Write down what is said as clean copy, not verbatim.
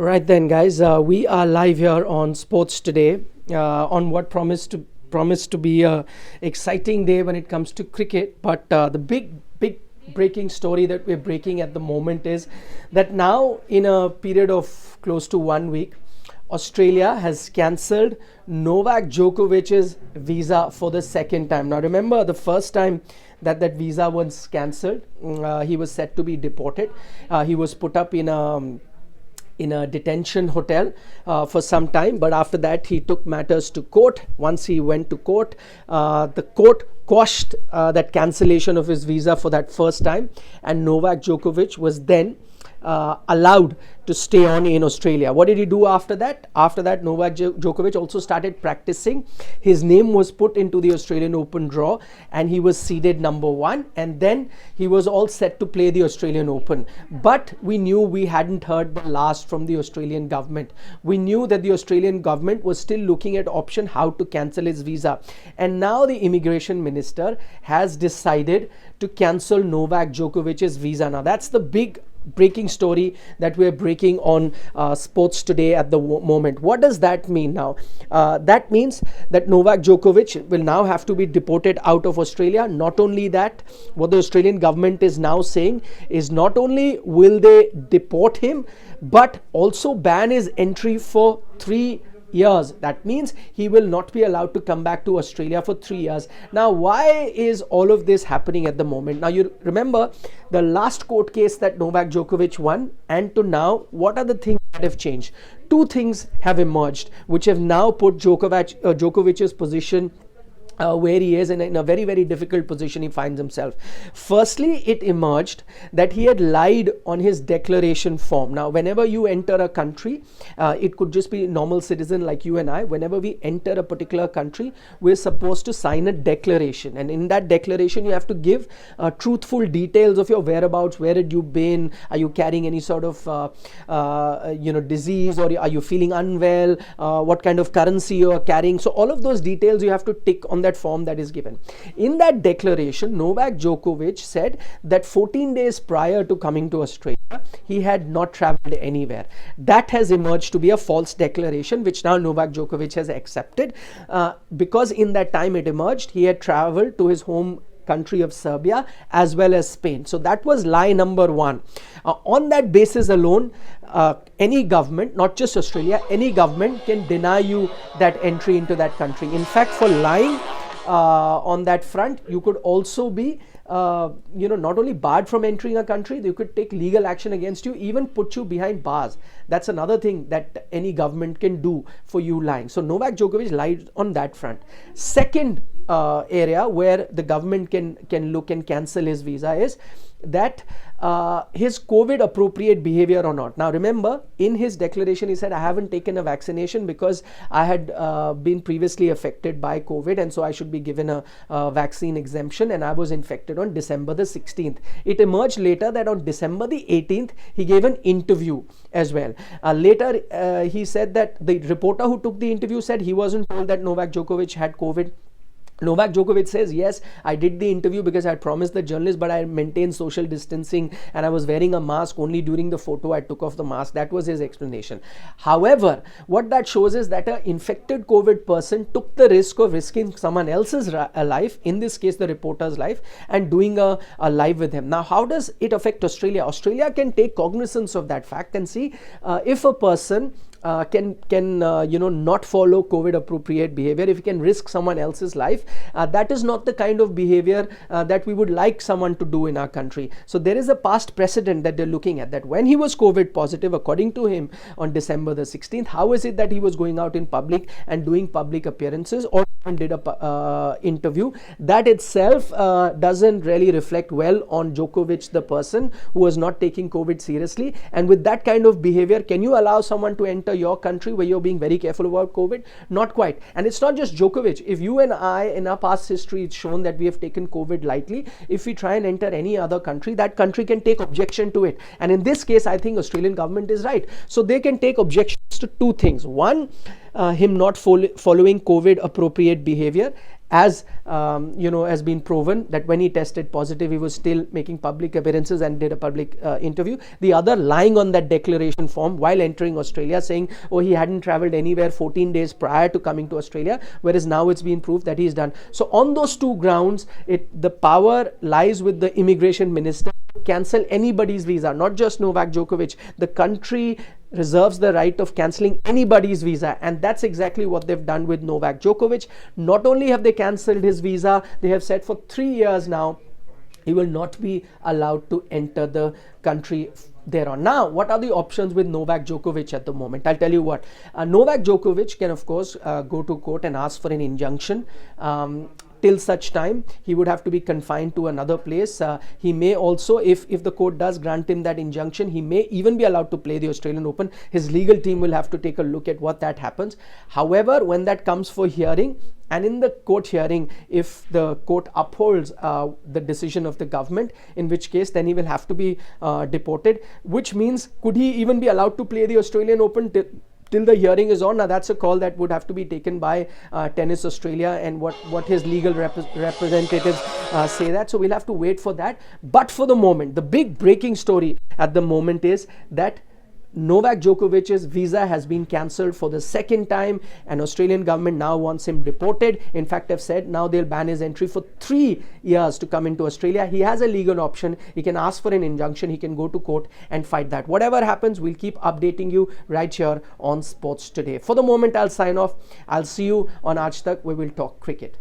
Right then, guys, we are live here on Sports Today on what promised to be a exciting day when it comes to cricket. But the big breaking story that we're breaking at the moment is that now, in a period of close to 1 week, Australia has cancelled Novak Djokovic's visa for the second time. Now, remember the first time that visa was cancelled, he was set to be deported. He was put up in a detention hotel for some time, but after that he took matters to court. Once he went to court, the court quashed that cancellation of his visa for that first time, and Novak Djokovic was then allowed to stay on in Australia. What did he do after that? After that, Novak Djokovic also started practicing. His name was put into the Australian Open draw and he was seeded #1, and then he was all set to play the Australian Open. But we knew we hadn't heard the last from the Australian government. We knew that the Australian government was still looking at option how to cancel his visa. And now the immigration minister has decided to cancel Novak Djokovic's visa. Now that's the big breaking story that we're breaking on Sports Today at the moment. What does that mean now? That means that Novak Djokovic will now have to be deported out of Australia. Not only that, what the Australian government is now saying is not only will they deport him, but also ban his entry for 3 years. That means he will not be allowed to come back to Australia for 3 years. Now, why is all of this happening at the moment? Now, you remember the last court case that Novak Djokovic won, and to now, what are the things that have changed? Two things have emerged which have now put Djokovic's position where he is in a very, very difficult position he finds himself. Firstly, it emerged that he had lied on his declaration form. Now, whenever you enter a country, it could just be a normal citizen like you and I. Whenever we enter a particular country, we're supposed to sign a declaration. And in that declaration, you have to give truthful details of your whereabouts. Where had you been? Are you carrying any sort of disease, or are you feeling unwell? What kind of currency you are carrying? So all of those details you have to tick on that form that is given. In that declaration, Novak Djokovic said that 14 days prior to coming to Australia, he had not traveled anywhere. That has emerged to be a false declaration, which now Novak Djokovic has accepted, because in that time it emerged he had traveled to his home country of Serbia as well as Spain. So that was lie number one. On that basis alone, any government, not just Australia, any government can deny you that entry into that country. In fact, for lying on that front, you could also be not only barred from entering a country, they could take legal action against you, even put you behind bars. That's another thing that any government can do for you lying. So Novak Djokovic lied on that front. Second area where the government can look and cancel his visa is that his COVID appropriate behavior or not. Now remember, in his declaration he said, I haven't taken a vaccination because I had been previously affected by COVID, and so I should be given a vaccine exemption, and I was infected on December the 16th. It emerged later that on December the 18th he gave an interview as well. Later he said that the reporter who took the interview said he wasn't told that Novak Djokovic had COVID. Novak Djokovic says, yes, I did the interview because I promised the journalist, but I maintained social distancing and I was wearing a mask. Only during the photo I took off the mask. That was his explanation. However, what that shows is that an infected COVID person took the risk of risking someone else's life, in this case the reporter's life, and doing a live with him. Now, how does it affect Australia? Australia can take cognizance of that fact and see if a person can not follow COVID appropriate behavior, if he can risk someone else's life, that is not the kind of behavior that we would like someone to do in our country. So there is a past precedent that they're looking at, that when he was COVID positive, according to him, on December the 16th, how is it that he was going out in public and doing public appearances or did a interview? That itself doesn't really reflect well on Djokovic, the person who was not taking COVID seriously. And with that kind of behavior, can you allow someone to enter your country where you're being very careful about COVID? Not quite. And it's not just Djokovic. If you and I, in our past history, it's shown that we have taken COVID lightly. If we try and enter any other country, that country can take objection to it. And in this case, I think Australian government is right. So they can take objections to two things. One, him not following COVID appropriate behavior, as has been proven that when he tested positive, he was still making public appearances and did a public interview. The other lying on that declaration form while entering Australia, saying, oh, he hadn't traveled anywhere 14 days prior to coming to Australia, whereas now it's been proved that he's done. So on those two grounds, the power lies with the immigration minister to cancel anybody's visa, not just Novak Djokovic. The country reserves the right of cancelling anybody's visa, and that's exactly what they've done with Novak Djokovic. Not only have they cancelled his visa, they have said for 3 years now he will not be allowed to enter the country thereon. Now, what are the options with Novak Djokovic at the moment? I'll tell you what. Novak Djokovic can, of course, go to court and ask for an injunction. Till such time, he would have to be confined to another place. He may also, if the court does grant him that injunction, he may even be allowed to play the Australian Open. His legal team will have to take a look at what that happens. However, when that comes for hearing, and in the court hearing, if the court upholds the decision of the government, in which case then he will have to be deported, which means could he even be allowed to play the Australian Open till the hearing is on? Now that's a call that would have to be taken by Tennis Australia and what his legal representatives say that. So we'll have to wait for that. But for the moment, the big breaking story at the moment is that Novak Djokovic's visa has been cancelled for the second time, and Australian government now wants him deported. In fact, they've said now they'll ban his entry for 3 years to come into Australia. He has a legal option. He can ask for an injunction. He can go to court and fight that. Whatever happens, we'll keep updating you right here on Sports Today. For the moment, I'll sign off. I'll see you on AajTak, where we'll talk cricket.